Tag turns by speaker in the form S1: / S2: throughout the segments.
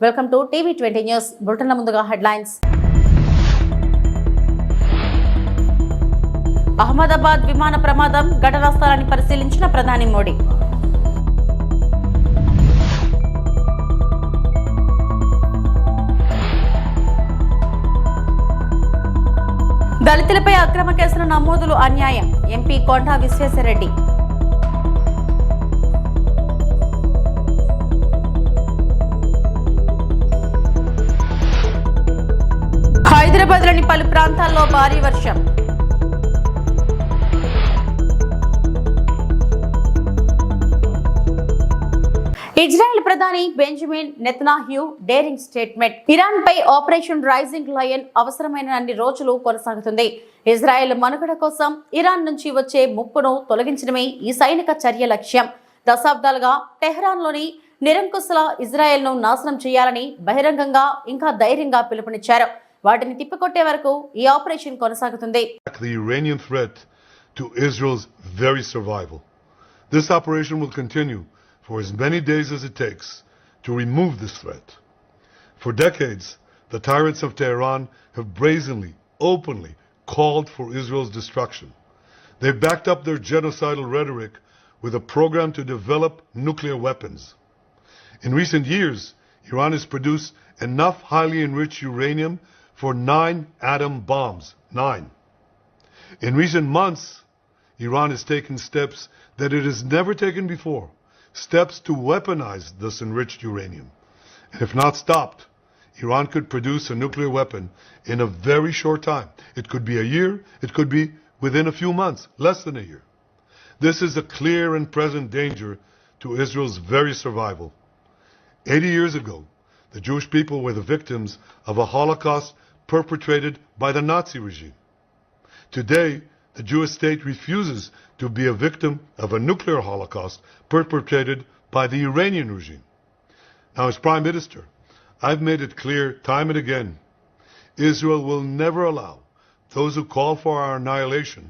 S1: Welcome to TV 20 news బులెటిన్ల ముందుగా headlines. Ahmedabad విమాన ప్రమాదం ఘటనా స్థలాన్ని పరిశీలించిన ప్రధాని మోడీ. దళితులపై అక్రమ కేసుల నమోదులు అన్యాయం, ఎంపీ కొండా విశ్వేశ్వరరెడ్డి. హైదరాబాద్లోని పలు ప్రాంతాల్లో భారీ వర్షం. ఇజ్రాయెల్ ప్రధాని Benjamin Netanyahu daring statement. Iran పై ఆపరేషన్ రైజింగ్ లయన్ అవసరమైన అన్ని రోజులు కొనసాగుతుంది. ఇజ్రాయెల్ మనుగడ కోసం ఇరాన్ నుంచి వచ్చే ముప్పును తొలగించడమే ఈ సైనిక చర్య లక్ష్యం. దశాబ్దాలుగా టెహ్రాన్లోని నిరంకుశల ఇజ్రాయెల్ను నాశనం చేయాలని బహిరంగంగా ఇంకా ధైర్యంగా పిలుపునిచ్చారు. వాటిని తిప్పికొట్టే వరకు ఈ ఆపరేషన్ కొనసాగుతుంది.
S2: The Iranian threat to Israel's very survival. This operation will continue for as many days as it takes to remove this threat. For decades, the tyrants of Tehran have brazenly, openly called for Israel's destruction. They've backed up their genocidal rhetoric with a program to develop nuclear weapons. In recent years, Iran has produced enough highly enriched uranium for 9 atom bombs. 9. In recent months, Iran has taken steps that it has never taken before. Steps to weaponize this enriched uranium. And if not stopped, Iran could produce a nuclear weapon in a very short time. It could be a year, it could be within a few months, less than a year. This is a clear and present danger to Israel's very survival. 80 years ago, the Jewish people were the victims of a Holocaust perpetrated by the Nazi regime. Today, the Jewish state refuses to be a victim of a nuclear Holocaust perpetrated by the Iranian regime. Now, as Prime Minister, I've made it clear time and again, Israel will never allow those who call for our annihilation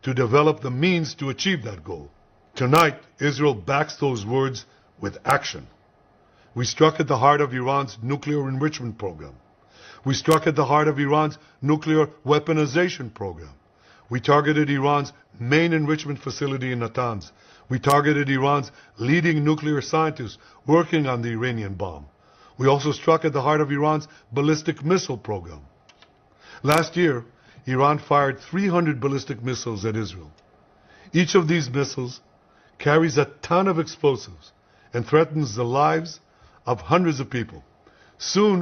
S2: to develop the means to achieve that goal. Tonight, Israel backs those words with action. We struck at the heart of Iran's nuclear enrichment program. We struck at the heart of Iran's nuclear weaponization program. We targeted Iran's main enrichment facility in Natanz. We targeted Iran's leading nuclear scientists working on the Iranian bomb. We also struck at the heart of Iran's ballistic missile program. Last year, Iran fired 300 ballistic missiles at Israel. Each of these missiles carries a ton of explosives and threatens the lives of hundreds of people. Soon,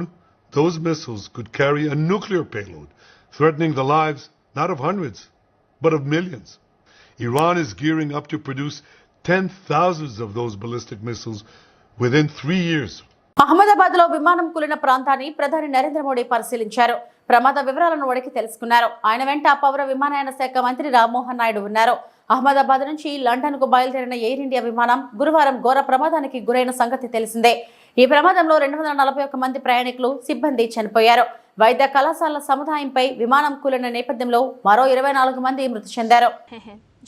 S2: those missiles could carry a nuclear payload, threatening the lives not of hundreds, but of millions. Iran is gearing up to produce 10,000s of those ballistic missiles within 3 years.
S1: Ahmedabad లో విమానం కూలిన ప్రాంతాన్ని ప్రధాని నరేంద్ర మోడీ పరిశీలించారు. ప్రమాద వివరాలను అడిగి తెలుసుకున్నారు. ఆయన వెంట పౌర విమానయాన శాఖ మంత్రి రామ్మోహన్ నాయుడు ఉన్నారు. అహ్మదాబాద్ నుంచి లండన్ కు బయలుదేరిన ఎయిర్ ఇండియా విమానం గురువారం ఘోర ప్రమాదానికి గురైన సంగతి తెలిసిందే. ఈ ప్రమాదంలో 241 మంది ప్రయాణికులు, సిబ్బంది చనిపోయారు. వైద్య కళాశాల సముదాయంపై విమానం కూలిన నేపథ్యంలో మరో 24 మంది మృతి చెందారు.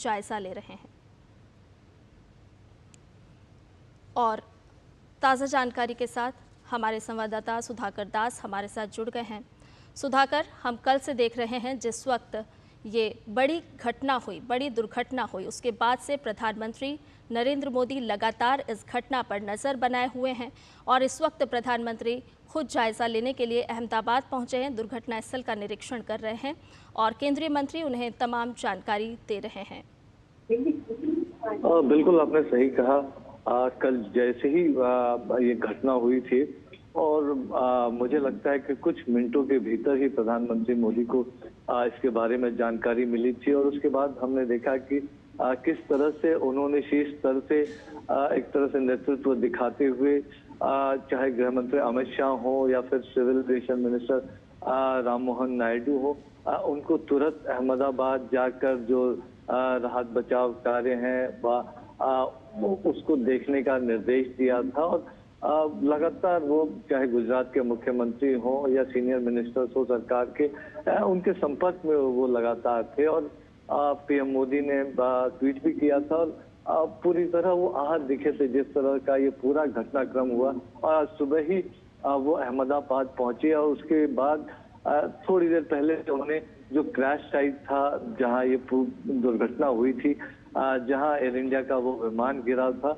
S3: जायजा ले रहे हैं और ताज़ा जानकारी के साथ हमारे संवाददाता सुधाकर दास हमारे साथ जुड़ गए हैं। सुधाकर, हम कल से देख रहे हैं जिस वक्त ये बड़ी घटना हुई, बड़ी दुर्घटना हुई, उसके बाद से प्रधानमंत्री नरेंद्र मोदी लगातार इस घटना पर नज़र बनाए हुए हैं और इस वक्त प्रधानमंत्री खुद जायज़ा लेने के लिए अहमदाबाद पहुंचे हैं, दुर्घटना स्थल का निरीक्षण कर रहे हैं और केंद्रीय मंत्री उन्हें तमाम जानकारी दे रहे हैं।
S4: बिल्कुल आपने सही कहा। कल जैसे ही ये घटना हुई थी और मुझे लगता है कि कुछ मिनटों के भीतर ही प्रधानमंत्री मोदी को इसके बारे में जानकारी मिली थी और उसके बाद हमने देखा कि किस तरह से उन्होंने शीर्ष स्तर से एक तरह से नेतृत्व दिखाते हुए चाहे गृह मंत्री अमित शाह हो या फिर civil aviation minister Rammohan Naidu हो, उनको तुरंत अहमदाबाद जाकर जो राहत बचाव कार्य हैं उसको देखने का निर्देश दिया था और लगातार वो चाहे गुजरात के मुख्यमंत्री हो या सीनियर मिनिस्टर्स हो सरकार के, उनके संपर्क में वो लगातार थे और पीएम मोदी ने ट्वीट भी किया था और पूरी तरह वो आहत दिखे थे जिस तरह का ये पूरा घटनाक्रम हुआ। और आज सुबह ही वो अहमदाबाद पहुंचे और उसके बाद थोड़ी देर पहले उन्होंने जो क्रैश साइट था जहां ये दुर्घटना हुई थी, जहां एयर इंडिया का वो विमान गिरा था,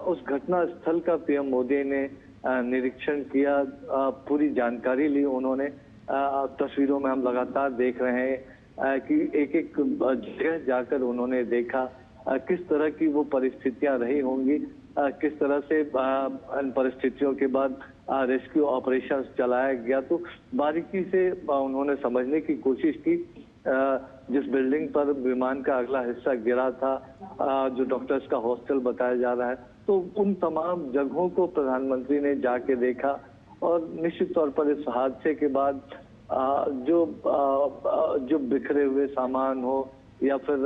S4: उस घटना स्थल का पीएम मोदी ने निरीक्षण किया, पूरी जानकारी ली उन्होंने। तस्वीरों में हम लगातार देख रहे हैं कि एक एक जगह जाकर उन्होंने देखा किस तरह की वो परिस्थितियां रही होंगी, किस तरह से इन परिस्थितियों के बाद रेस्क्यू ऑपरेशन चलाया गया। तो बारीकी से उन्होंने समझने की कोशिश की। जिस बिल्डिंग पर विमान का अगला हिस्सा गिरा था, जो डॉक्टर्स का हॉस्टल बताया जा रहा है, तो उन तमाम जगहों को प्रधानमंत्री ने जाके देखा। और निश्चित तौर पर इस हादसे के बाद जो बिखरे हुए सामान हो या फिर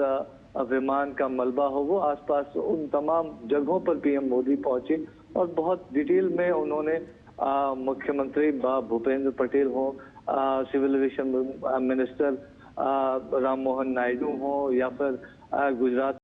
S4: विमान का मलबा हो, वो आसपास उन तमाम जगहों पर पीएम मोदी पहुंचे और बहुत डिटेल में उन्होंने मुख्यमंत्री भूपेंद्र पटेल हो, civil aviation minister Ram Mohan Naidu हो या फिर गुजरात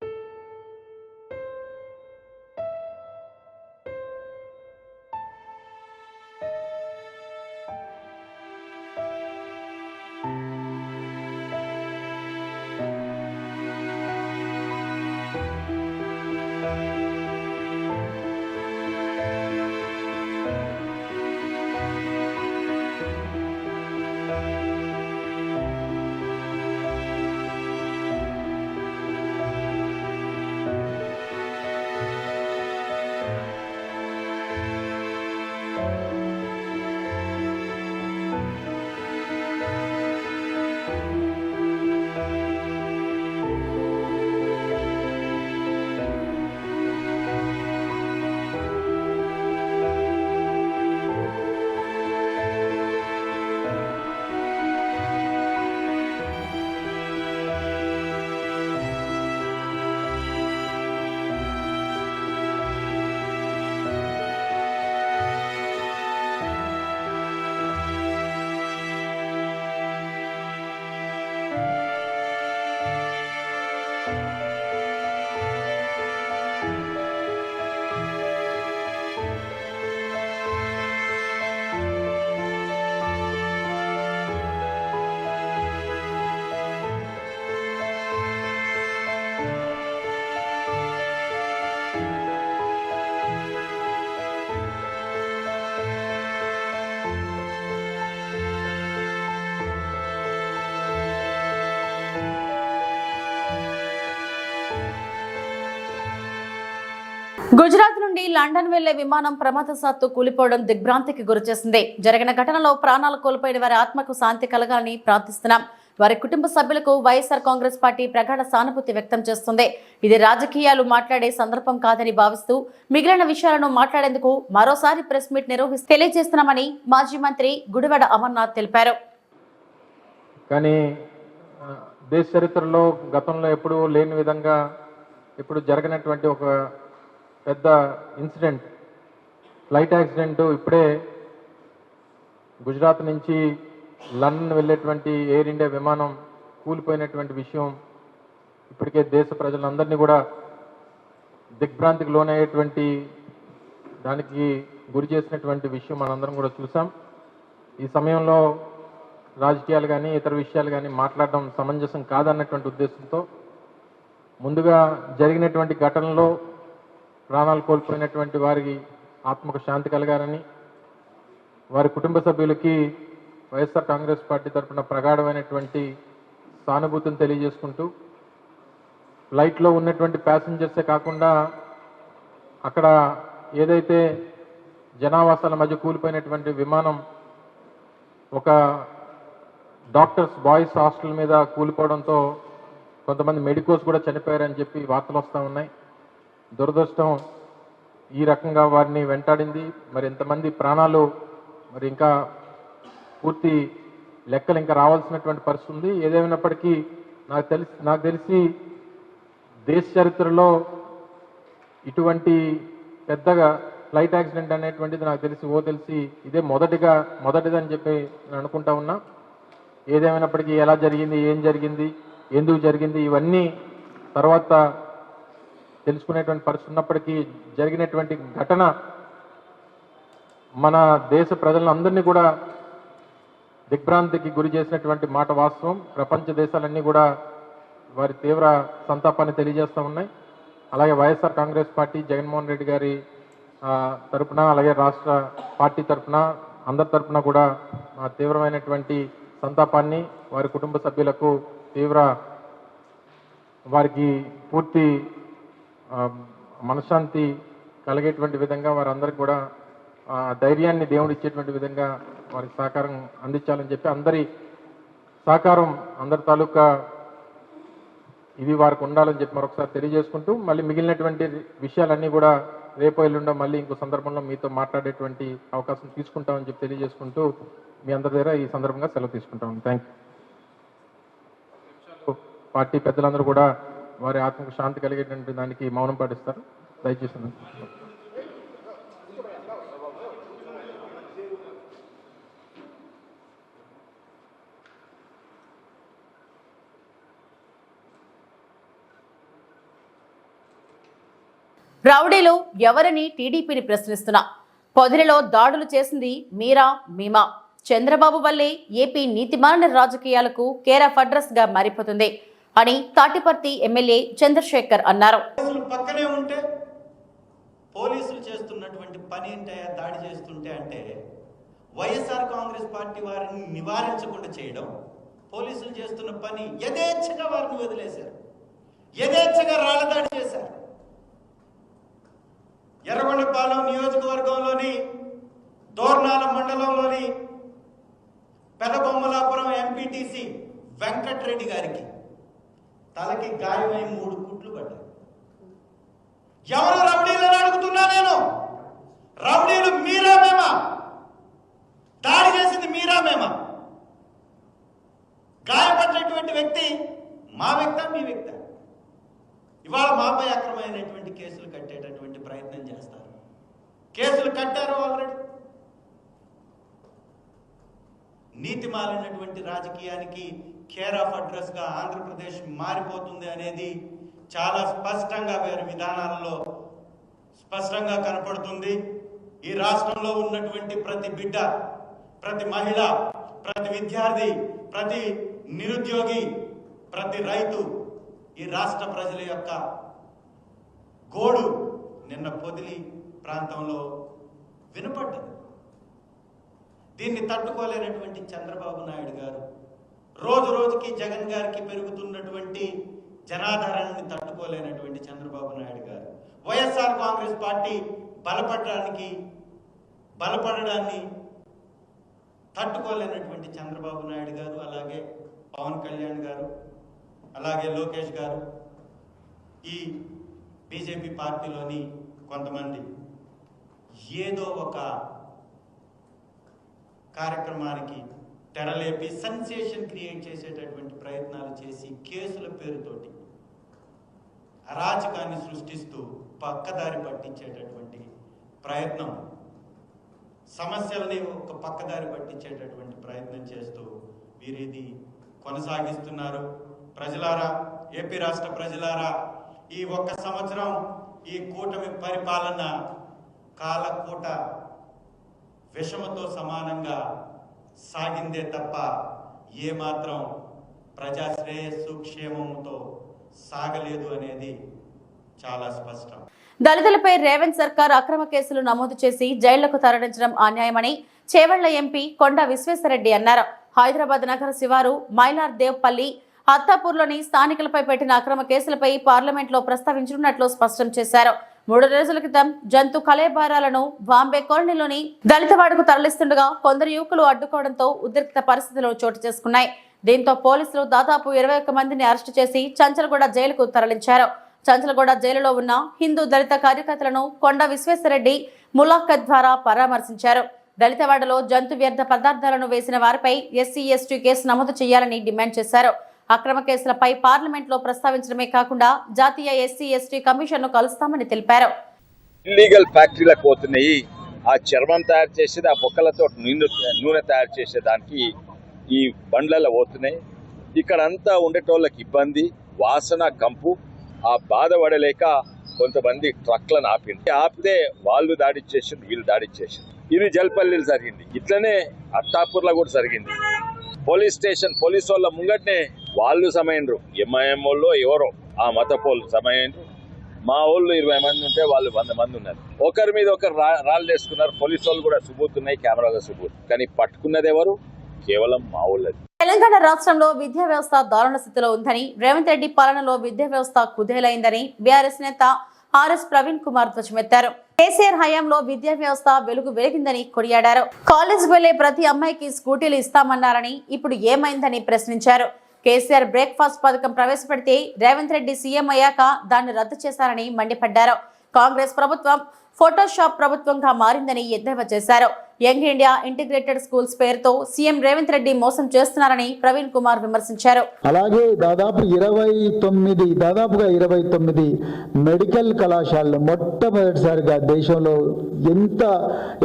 S1: గుజరాత్ నుండి లండన్ వెళ్లే విమానం ప్రమాదవశాత్తు కూలిపోవడం దిగ్భ్రాంతికి గురిచేసింది. జరిగిన ఘటనలో ప్రాణాలు కోల్పోయిన వారి ఆత్మకు శాంతి కలగాలని ప్రార్థిస్తున్నాం. వారి కుటుంబ సభ్యులకు వైఎస్ఆర్ కాంగ్రెస్ పార్టీ ప్రగాఢ సానుభూతి వ్యక్తం చేస్తుంది. ఇది రాజకీయాలు మాట్లాడే సందర్భం కాదని భావిస్తూ మిగిలిన విషయాలను మాట్లాడేందుకు మరోసారి ప్రెస్ మీట్ నిర్వహిస్తూ తెలియజేస్తున్నామని మాజీ మంత్రి గుడివాడ అమర్నాథ్ తెలిపారు.
S5: కానీ దేశ చరిత్రలో గతంలో ఎప్పుడూ లేని విధంగా ఇప్పుడు జరిగినటువంటి ఒక పెద్ద ఇన్సిడెంట్, ఫ్లైట్ యాక్సిడెంట్ ఇప్పుడే గుజరాత్ నుంచి లండన్ వెళ్ళేటువంటి ఎయిర్ ఇండియా విమానం కూలిపోయినటువంటి విషయం ఇప్పటికే దేశ ప్రజలందరినీ కూడా దిగ్భ్రాంతికి లోనయ్యేటువంటి దానికి గురి చేసినటువంటి విషయం మనందరం కూడా చూసాం. ఈ సమయంలో రాజకీయాలు కానీ ఇతర విషయాలు కానీ మాట్లాడడం సమంజసం కాదన్నటువంటి ఉద్దేశంతో ముందుగా జరిగినటువంటి ఘటనలో ప్రాణాలు కోల్పోయినటువంటి వారికి ఆత్మకు శాంతి కలగాలని, వారి కుటుంబ సభ్యులకి వైఎస్ఆర్ కాంగ్రెస్ పార్టీ తరఫున ప్రగాఢమైనటువంటి సానుభూతిని తెలియజేసుకుంటూ, ఫ్లైట్లో ఉన్నటువంటి ప్యాసింజర్సే కాకుండా అక్కడ ఏదైతే జనావాసాల మధ్య కూలిపోయినటువంటి విమానం ఒక డాక్టర్స్ బాయ్స్ హాస్టల్ మీద కూలిపోవడంతో కొంతమంది మెడికోస్ కూడా చనిపోయారని చెప్పి వార్తలు వస్తూ ఉన్నాయి. దురదృష్టం ఈ రకంగా వారిని వెంటాడింది. మరి ఎంతమంది ప్రాణాలు మరి ఇంకా పూర్తి లెక్కలు ఇంకా రావాల్సినటువంటి పరిస్థితి ఉంది. ఏదేమైనప్పటికీ నాకు తెలిసి దేశ చరిత్రలో ఇటువంటి పెద్దగా ఫ్లైట్ యాక్సిడెంట్ అనేటువంటిది నాకు తెలిసి ఇదే మొదటిదని చెప్పి నేను అనుకుంటా ఉన్నా. ఏదేమైనప్పటికీ ఎలా జరిగింది, ఏం జరిగింది, ఎందుకు జరిగింది, ఇవన్నీ తర్వాత తెలుసుకునేటువంటి పరిస్థితి ఉన్నప్పటికీ జరిగినటువంటి ఘటన మన దేశ ప్రజలందరినీ కూడా దిగ్భ్రాంతికి గురి చేసినటువంటి మాట వాస్తవం. ప్రపంచ దేశాలన్నీ కూడా వారి తీవ్ర సంతాపాన్ని తెలియజేస్తూ ఉన్నాయి. అలాగే వైఎస్ఆర్ కాంగ్రెస్ పార్టీ జగన్మోహన్ రెడ్డి గారి తరపున, అలాగే రాష్ట్ర పార్టీ తరపున, అందరి తరపున కూడా తీవ్రమైనటువంటి సంతాపాన్ని, వారి కుటుంబ సభ్యులకు వారికి పూర్తి మనశ్శాంతి కలిగేటువంటి విధంగా వారందరికీ కూడా ధైర్యాన్ని దేవుడు ఇచ్చేటువంటి విధంగా వారికి సహకారం అందించాలని చెప్పి అందరి సహకారం, అందరి తాలూకా ఇవి వారికి ఉండాలని చెప్పి మరొకసారి తెలియజేసుకుంటూ, మళ్ళీ మిగిలినటువంటి విషయాలన్నీ కూడా రేపు ఎల్లుండో మళ్ళీ ఇంకో సందర్భంలో మీతో మాట్లాడేటువంటి అవకాశం తీసుకుంటామని చెప్పి తెలియజేసుకుంటూ మీ అందరి దగ్గర ఈ సందర్భంగా సెలవు తీసుకుంటాం. Thank you. పార్టీ పెద్దలందరూ కూడా వారి ఆత్మకు శాంతి కలిగేటువంటి దానికి మౌనం పాటిస్తారు. దయచేసి
S1: రౌడీలు ఎవరిని టీడీపీని ప్రశ్నిస్తున్నా, పొదిలిలో దాడులు చేసింది మీరా మీమా, చంద్రబాబు వల్లే ఏపీ నీతిమాలిన రాజకీయాలకు కేర్ ఆఫ్ అడ్రస్ గా మారిపోతుంది అని తాటిపర్తి ఎమ్మెల్యే చంద్రశేఖర్ అన్నారు.
S6: పక్కనే ఉంటే పోలీసులు చేస్తున్నటువంటి పని ఏంటయ్యా, దాడి చేస్తుంటే అంటే వైఎస్ఆర్ కాంగ్రెస్ పార్టీ వారిని నివారించకుండా చేయడం, పోలీసులు చేస్తున్న పని యథేచ్ఛగా వారిని వదిలేశారు, యథేచ్ఛగా రాళ్ల దాడి చేశారు. ఎర్రగొండపాలెం నియోజకవర్గంలోని దోర్నాల మండలంలోని పెదబొమ్మలాపురం ఎంపీటీసీ వెంకటరెడ్డి గారికి తలకి గాయమై 3 కుట్లు పడ్డాయి. ఎవరు రౌడీలను అడుగుతున్నా నేను, రౌడీలు మీరా మేమా, దాడి చేసింది మీరా మేమా, గాయపడినటువంటి వ్యక్తి మా వ్యక్త మీ వ్యక్త. ఇవాళ మాపై అక్రమైనటువంటి కేసులు కట్టేటటువంటి ప్రయత్నం చేస్తారు. కేసులు కట్టారు ఆల్రెడీ. నీతి మాలినటువంటి రాజకీయానికి కేర్ ఆఫ్ అడ్రస్ గా ఆంధ్రప్రదేశ్ మారిపోతుంది అనేది చాలా స్పష్టంగా వారి విధానాలలో స్పష్టంగా కనపడుతుంది. ఈ రాష్ట్రంలో ఉన్నటువంటి ప్రతి బిడ్డ, ప్రతి మహిళ, ప్రతి విద్యార్థి, ప్రతి నిరుద్యోగి, ప్రతి రైతు, ఈ రాష్ట్ర ప్రజల యొక్క గోడు నిన్న పొదిలి ప్రాంతంలో వినపడ్డది. దీన్ని తట్టుకోలేనటువంటి చంద్రబాబు నాయుడు గారు, రోజు రోజుకి జగన్ గారికి పెరుగుతున్నటువంటి జనాధారాన్ని తట్టుకోలేనటువంటి చంద్రబాబు నాయుడు గారు, వైఎస్ఆర్ కాంగ్రెస్ పార్టీ బలపడడాన్ని తట్టుకోలేనటువంటి చంద్రబాబు నాయుడు గారు, అలాగే పవన్ కళ్యాణ్ గారు, అలాగే లోకేష్ గారు, ఈ బీజేపీ పార్టీలోని కొంతమంది ఏదో ఒక కార్యక్రమానికి తెరలేపి సెన్సేషన్ క్రియేట్ చేసేటటువంటి ప్రయత్నాలు చేసి కేసుల పేరుతోటి అరాచకాన్ని సృష్టిస్తూ పక్కదారి పట్టించేటటువంటి ప్రయత్నం, సమస్యల్ని ఒక పక్కదారి పట్టించేటటువంటి ప్రయత్నం చేస్తూ వీరిది కొనసాగిస్తున్నారు. ప్రజలారా, ఏపీ రాష్ట్ర ప్రజలారా, ఈ 1 సంవత్సరం ఈ కూటమి పరిపాలన కాలకూట విషమతో సమానంగా సాగిందే తప్ప ఏమాత్రం ప్రజాశ్రేయస్సు క్షేమంతో సాగలేదు అనేది చాలా స్పష్టం.
S1: దళితులపై రేవంత్ సర్కార్ అక్రమ కేసులు నమోదు చేసి జైళ్లకు తరలించడం అన్యాయమని చేవెళ్ల ఎంపీ కొండ విశ్వేశ్వరరెడ్డి అన్నారు. హైదరాబాద్ నగర శివారు మైలార్దేవ్పల్లి, అత్తాపూర్లోని స్థానికులపై పెట్టిన అక్రమ కేసులపై పార్లమెంట్లో ప్రస్తావించనున్నట్లు స్పష్టం చేశారు. 3 రోజుల క్రితం జంతు కళేబారాలను బాంబే కాలనీలోని దళితవాడకు తరలిస్తుండగా కొందరు యువకులు అడ్డుకోవడంతో ఉద్రిక్త పరిస్థితులు చోటు చేసుకున్నాయి. దీంతో పోలీసులు దాదాపు 21 మందిని అరెస్టు చేసి చంచలగూడ జైలుకు తరలించారు. చంచలగూడ జైలులో ఉన్న హిందూ దళిత కార్యకర్తలను కొండ విశ్వేశ్వరరెడ్డి ములాఖత్ ద్వారా పరామర్శించారు. దళితవాడలో జంతు వ్యర్థ పదార్థాలను వేసిన వారిపై ఎస్సీ ఎస్టీ కేసు నమోదు చేయాలని డిమాండ్ చేశారు. అక్రమ కేసులపై పార్లమెంట్లో ప్రస్తావించడమే కాకుండా జాతీయ ఎస్సీ ఎస్టీ కమిషన్ను కలుస్తామని తెలిపారు.
S7: ఇల్లీగల్ ఫ్యాక్టరీలకు పోతున్నాయి, ఆ చర్మం తయారు చేసేది, ఆ బొక్కలతో నూనె తయారు చేసేదానికి ఈ బండ్లలో పోతున్నాయి. ఇక్కడంతా ఉండేటోళ్ళకి ఇబ్బంది, వాసన, కంపు. ఆ బాధ పడలేక కొంతమంది ట్రక్లను ఆపితే వాళ్ళు దాడి చేసింది, వీళ్ళు దాడి చేసింది. ఇది జల్పల్లిలో జరిగింది, ఇట్లనే అత్తాపూర్లో కూడా జరిగింది. పోలీస్ స్టేషన్ పోలీసు వాళ్ళ ముంగట్నే వాళ్ళు సమయండ్రు, ఎంఐఎం వాళ్ళు ఎవరో ఆ మత పోలు సమయండ్రు. మా వాళ్ళు 20 మంది ఉంటే వాళ్ళు 100 మంది ఉన్నారు. ఒకరి మీద ఒకరు రాళ్ళు వేసుకున్నారు. పోలీసు వాళ్ళు కూడా సుబూత్ ఉన్నాయి, కెమెరాలో సుబూత్. కానీ పట్టుకున్నది ఎవరు? కేవలం మా వాళ్ళది.
S1: తెలంగాణ రాష్ట్రంలో విద్యా వ్యవస్థ దారుణ స్థితిలో ఉందని, రేవంత్ రెడ్డి పాలనలో విద్యా వ్యవస్థ కుదేలైందని బీఆర్ఎస్ నేత ఆర్ఎస్ ప్రవీణ్ కుమార్ ధ్వజమెత్తారు. కేసీఆర్ హయాంలో విద్యా వ్యవస్థ వెలిగిందని కొనియాడారు. కాలేజీకి వెళ్లే ప్రతి అమ్మాయికి స్కూటీలు ఇస్తామన్నారని ఇప్పుడు ఏమైందని ప్రశ్నించారు. కేసీఆర్ బ్రేక్ఫాస్ట్ పథకం ప్రవేశపెడితే రేవంత్ రెడ్డి సీఎం అయ్యాక దాన్ని రద్దు చేశారని మండిపడ్డారు. కాంగ్రెస్ ప్రభుత్వం ఫోటోషాప్ ప్రభుత్వంగా మారిందని ఎద్దేవా చేశారు. యంగ్ ఇండియా ఇంటిగ్రేటెడ్ స్కూల్స్ పేరుతో సీఎం రేవంత్ రెడ్డి మోసం చేస్తున్నారని ప్రవీణ్ కుమార్ విమర్శించారు.
S8: అలాగే దాదాపుగా 29 మెడికల్ కళాశాలలు మొట్టమొదటిసారిగా దేశంలో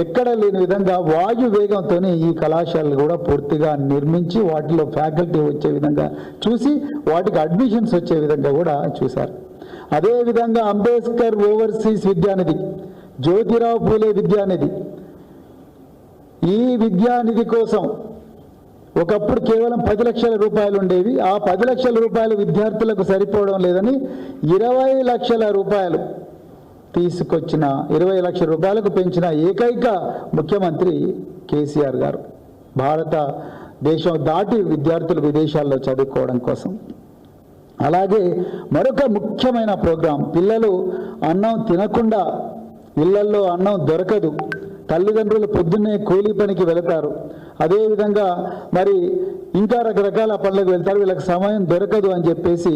S8: ఎక్కడ లేని విధంగా వాయు వేగంతో ఈ కళాశాలలు కూడా పూర్తిగా నిర్మించి వాటిలో ఫ్యాకల్టీ వచ్చే విధంగా చూసి వాటికి అడ్మిషన్స్ వచ్చే విధంగా కూడా చూశారు. అదేవిధంగా అంబేద్కర్ ఓవర్సీస్ విద్యానిధి, జ్యోతిరావు పూలే విద్యానిధి, ఈ విద్యానిధి కోసం ఒకప్పుడు కేవలం 10 లక్షల రూపాయలు ఉండేవి. ఆ 10 లక్షల రూపాయలు విద్యార్థులకు సరిపోవడం లేదని 20 లక్షల రూపాయలు తీసుకొచ్చిన 20 లక్షల రూపాయలకు పెంచిన ఏకైక ముఖ్యమంత్రి కేసీఆర్ గారు. భారతదేశం దాటి విద్యార్థులు విదేశాల్లో చదువుకోవడం కోసం. అలాగే మరొక ముఖ్యమైన ప్రోగ్రాం, పిల్లలు అన్నం తినకుండా, ఇళ్లల్లో అన్నం దొరకదు, తల్లిదండ్రులు పొద్దున్నే కూలీ పనికి వెళతారు, అదేవిధంగా మరి ఇంకా రకరకాల పనులకు వెళ్తారు, వీళ్ళకి సమయం దొరకదు అని చెప్పేసి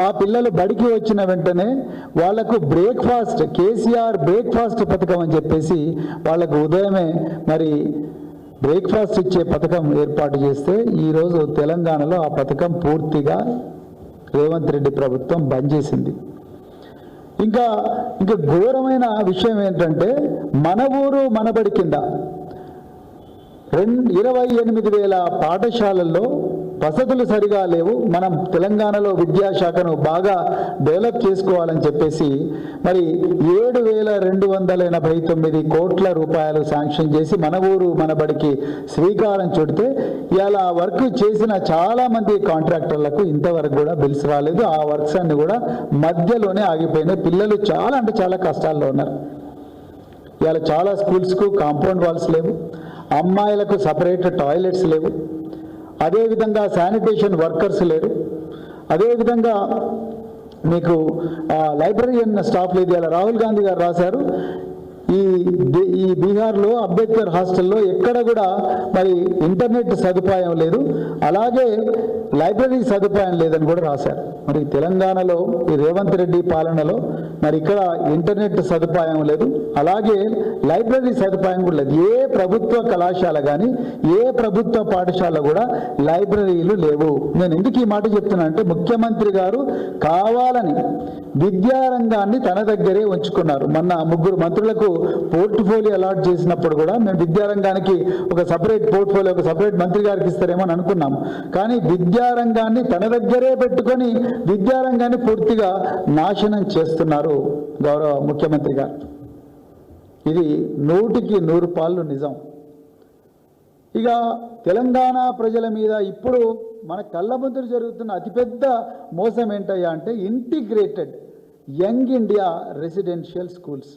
S8: ఆ పిల్లలు బడికి వచ్చిన వెంటనే వాళ్లకు బ్రేక్ఫాస్ట్, కేసీఆర్ బ్రేక్ఫాస్ట్ పథకం అని చెప్పేసి వాళ్లకు ఉదయమే మరి బ్రేక్ఫాస్ట్ ఇచ్చే పథకం ఏర్పాటు చేస్తే ఈరోజు తెలంగాణలో ఆ పథకం పూర్తిగా రేవంత్ రెడ్డి ప్రభుత్వం బంద్ చేసింది. ఇంకా ఘోరమైన విషయం ఏంటంటే మన ఊరు మనబడి కింద 28,000 పాఠశాలల్లో వసతులు సరిగా లేవు. మనం తెలంగాణలో విద్యాశాఖను బాగా డెవలప్ చేసుకోవాలని చెప్పేసి మరి 7,289 కోట్ల రూపాయలు శాంక్షన్ చేసి మన ఊరు మనబడికి శ్రీకారం చుడితే ఇలా వర్క్ చేసిన చాలా మంది కాంట్రాక్టర్లకు ఇంతవరకు కూడా బిల్స్ రాలేదు. ఆ వర్క్స్ అన్ని కూడా మధ్యలోనే ఆగిపోయినాయి. పిల్లలు చాలా కష్టాల్లో ఉన్నారు. ఇవాళ చాలా స్కూల్స్కు కాంపౌండ్ వాల్స్ లేవు, అమ్మాయిలకు సపరేట్ టాయిలెట్స్ లేవు, అదేవిధంగా శానిటేషన్ వర్కర్స్ లేరు, అదేవిధంగా మీకు లైబ్రరీయన్ స్టాఫ్ లేదు. ఇలా రాహుల్ గాంధీ గారు రాశారు, ఈ బీహార్లో అంబేద్కర్ హాస్టల్లో ఎక్కడ కూడా మరి ఇంటర్నెట్ సదుపాయం లేదు, అలాగే లైబ్రరీ సదుపాయం లేదని కూడా రాశారు. మరి తెలంగాణలో ఈ రేవంత్ రెడ్డి పాలనలో మరి ఇక్కడ ఇంటర్నెట్ సదుపాయం లేదు, అలాగే లైబ్రరీ సదుపాయం కూడా లేదు. ఏ ప్రభుత్వ కళాశాల కానీ ఏ ప్రభుత్వ పాఠశాల కూడా లైబ్రరీలు లేవు. నేను ఎందుకు ఈ మాట చెప్తున్నా అంటే ముఖ్యమంత్రి గారు కావాలని విద్యారంగాన్ని తన దగ్గరే ఉంచుకున్నారు. మొన్న 3 మంత్రులకు పోర్ట్ఫోలియో అలాట్ చేసినప్పుడు కూడా మేము విద్యారంగానికి ఒక సపరేట్ పోర్ట్ఫోలియో, ఒక సపరేట్ మంత్రి గారికి ఇస్తారేమో అని అనుకున్నాము. కానీ విద్యారంగాన్ని తన దగ్గరే పెట్టుకొని విద్యారంగాన్ని పూర్తిగా నాశనం చేస్తున్నారు గౌరవ ముఖ్యమంత్రి గారు. ఇది 100కి 100 పాళ్ళు నిజం. ఇక తెలంగాణ ప్రజల మీద ఇప్పుడు మన కళ్ళ ముందు జరుగుతున్న అతిపెద్ద మోసం ఏంటయ్యా అంటే integrated young India residential schools.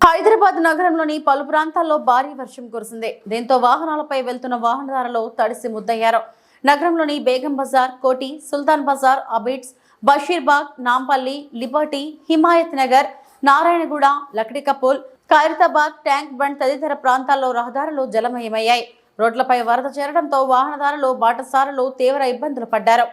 S1: Hyderabad నగరంలోని పలు ప్రాంతాల్లో భారీ వర్షం కురిసింది. దీంతో వాహనాలపై వెళ్తున్న వాహనదారులు తడిసి ముద్దయ్యారు. నగరంలోని బేగం బజార్, కోటి, సుల్తాన్ బజార్, అబిడ్స్, బషీర్బాగ్, నాంపల్లి, లిబర్టీ, హిమాయత్ నగర్, నారాయణగూడ, లక్డికపూల్, ఖైరతాబాద్, ట్యాంక్ బండ్ తదితర ప్రాంతాల్లో రహదారులు జలమయమయ్యాయి. రోడ్లపై వరద చేరడంతో వాహనదారులు, బాటసారులు తీవ్ర ఇబ్బందులు పడ్డారు.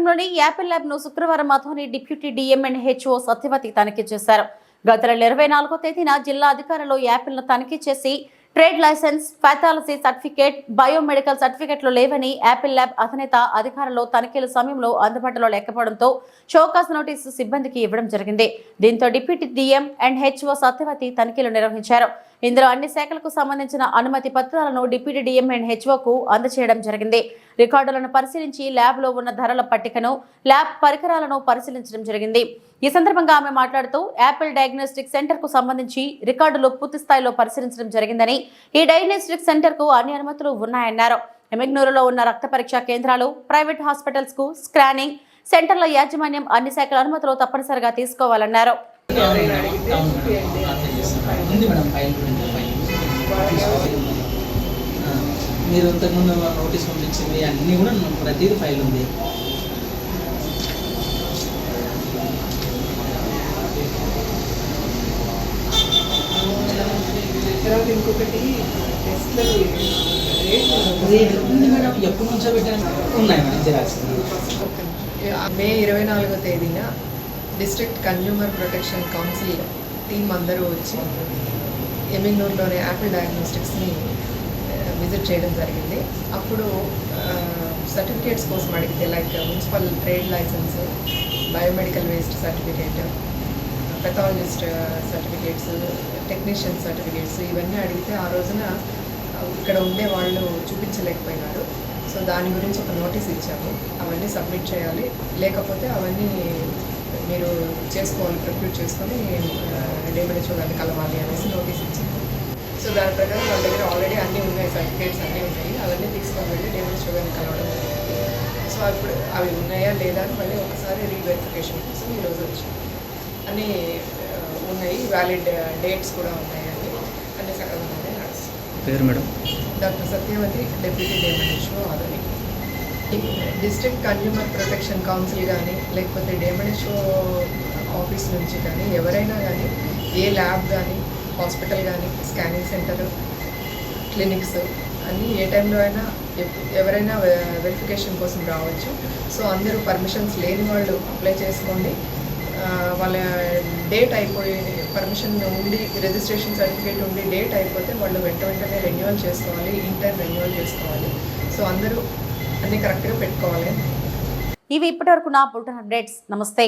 S1: నగరంలోని యాపిల్ ల్యాబ్ ను శుక్రవారం అథోని డిప్యూటీ DMNHO సత్యవతి తనిఖీ చేశారు. గత నెల 24వ తేదీన జిల్లా అధికారులు యాపిల్ ను తనిఖీ చేసి trade license, pathology certificate, biomedical సర్టిఫికేట్లు లేవని యాపిల్ ల్యాబ్ అధినేత అధికారులు తనిఖీల సమయంలో అందుబాటులో లేకపోవడంతో షోకాస్ నోటీసు సిబ్బందికి ఇవ్వడం జరిగింది. దీంతో డిప్యూటీ DMNHO సత్యవతి తనిఖీలు నిర్వహించారు. ఇందులో అన్ని శాఖలకు సంబంధించిన అనుమతి పత్రాలను డిప్యూటీ DMNHOకు అందజేయడం జరిగింది. రికార్డులను పరిశీలించి ల్యాబ్లో ఉన్న ధరల పట్టికను, ల్యాబ్ పరికరాలను పరిశీలించడం జరిగింది. ఈ సందర్భంగా ఆమె మాట్లాడుతూ యాపిల్ డయాగ్నోస్టిక్ సెంటర్ కు సంబంధించి రికార్డులు పూర్తి స్థాయిలో పరిశీలించడం జరిగిందని, ఈ డయాగ్నోస్టిక్ సెంటర్ కు అన్ని అనుమతులు ఉన్నాయన్నారు. ఎమ్మిగ్నూరులో ఉన్న రక్త పరీక్షా కేంద్రాలు, ప్రైవేట్ హాస్పిటల్స్ కు స్కానింగ్ సెంటర్ల యాజమాన్యం అన్ని శాఖల అనుమతులు తప్పనిసరిగా తీసుకోవాలన్నారు.
S9: మీరు ఇంతకుముందు నోటీస్ పంపించింది అన్నీ కూడా ప్రతిదీ ఫైల్ ఉంది.
S10: తర్వాత ఇంకొకటి
S9: ఉంది మేడం, ఎప్పటి నుంచో పెట్టాను ఉన్నాయి మేడం జిరాక్స్.
S10: మే 24వ తేదీన district consumer protection council team అందరూ వచ్చి ఎమ్మిగ్నూరులోని యాపిల్ డయాగ్నోస్టిక్స్ని విజిట్ చేయడం జరిగింది. అప్పుడు సర్టిఫికేట్స్ కోసం అడిగితే like municipal trade license, biomedical waste certificate, pathologist certificates, technician certificates ఇవన్నీ అడిగితే ఆ రోజున ఇక్కడ ఉండే వాళ్ళు చూపించలేకపోయినారు. సో దాని గురించి ఒక నోటీస్ ఇచ్చాము. అవన్నీ సబ్మిట్ చేయాలి, లేకపోతే అవన్నీ మీరు చేసుకోవాలి, ప్రొక్యూర్ చేసుకొని DMNHO గారిని కలవాలి అనేసి నోటీస్ ఇచ్చాము. సో దాని ప్రకారం వాళ్ళ దగ్గర ఆల్రెడీ అన్నీ ఉన్నాయి, సర్టిఫికేట్స్ అన్నీ ఉన్నాయి. అవన్నీ తీసుకొని వెళ్ళి DMNHO గారిని కలవడం జరిగింది. సో ఇప్పుడు అవి ఉన్నాయా లేదా అని మళ్ళీ ఒకసారి రీవెరిఫికేషన్ కోసం ఈరోజు వచ్చాము. అన్నీ ఉన్నాయి, వ్యాలిడ్ డేట్స్ కూడా ఉన్నాయండి, అన్ని సక్రమంగానే నడుస్తుంది.
S9: పేరు madam?
S10: Doctor Satyavathi, deputy DMNHO Adoni. District consumer protection council కానీ లేకపోతే DMNHO ఆఫీస్ నుంచి కానీ ఎవరైనా కానీ ఏ ల్యాబ్ కానీ, హాస్పిటల్ కానీ, స్కానింగ్ సెంటర్, క్లినిక్స్ అన్నీ ఏ టైంలో అయినా ఎవరైనా వెరిఫికేషన్ కోసం రావచ్చు. సో అందరూ పర్మిషన్స్ లేని వాళ్ళు అప్లై చేసుకోండి. వాళ్ళ డేట్ అయిపోయి పర్మిషన్ ఉండి, రిజిస్ట్రేషన్ సర్టిఫికేట్ ఉండి డేట్ అయిపోతే వాళ్ళు వెంటనే రెన్యువల్ చేసుకోవాలి, ఇంటర్ రెన్యువల్ చేసుకోవాలి. సో అందరూ అన్నీ కరెక్ట్గా పెట్టుకోవాలి.
S1: ఇవి ఇప్పటివరకు నా బులెటిన్ అప్డేట్స్. నమస్తే.